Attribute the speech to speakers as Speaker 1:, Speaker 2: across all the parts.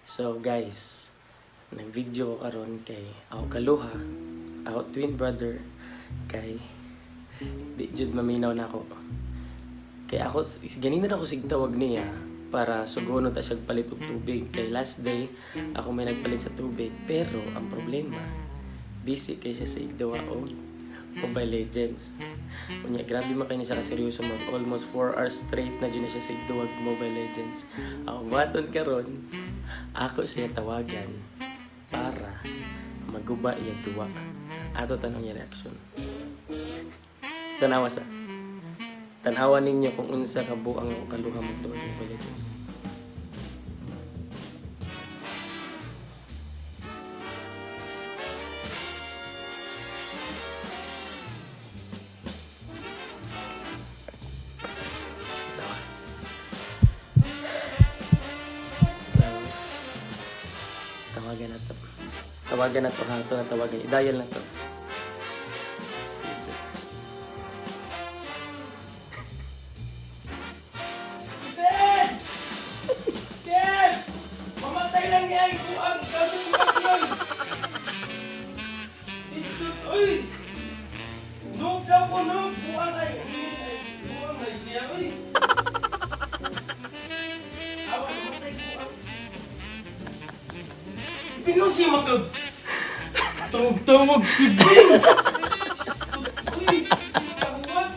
Speaker 1: So guys, nag-video ko karon kay ako kaluha, ako twin brother kay di jud maminaw na ako. Kay ako ganina na ako sigtawag niya para sugonon ta siya palit og tubig. Kay last day ako may nagpalit sa tubig, pero ang problema busy kay siya sa igdawa og Mobile Legends. Unya grabe man kay siya ka seryoso mo. Almost 4 hours straight na dyan na siya sa igduwag Mobile Legends. Ako baton karon, ako siya tawagan para maguba iya duwa. Ato tanong yung reaction. Tanawa sa. Tanawa ninyo kung unsa ka buang kaluha mo to Mobile Legends. Tawagan na to. Tawagan na to ha. Ito na tawagan. I-dial na to.
Speaker 2: Ken! Ken! Mamatay lang niya yung buang. Ikaw yung buang. Biscuit. Uy! Noob daw po, noob. Buang ay. Buang ay siya. Uy! Awan, mamatay buang. Tingnan siya magkag... Tawag-tawag. Uy! Tahuan.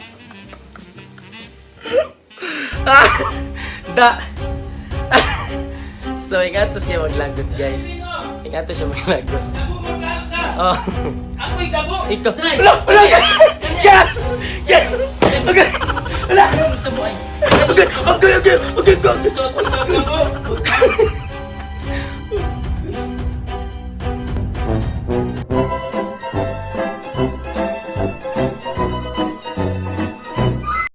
Speaker 1: Da! So, ingato siya maglagot, guys. Ingato siya maglagot.
Speaker 2: Gabo magkaka.
Speaker 1: Oh.
Speaker 2: Ako'y gabo.
Speaker 1: Ikaw.
Speaker 2: Try.
Speaker 1: Wala! Wala! Yan! Yan! Okay! Wala!
Speaker 2: Ito mo ay.
Speaker 1: Okay! Okay! Okay! Okay! Go!
Speaker 2: Ito, ito, gabo.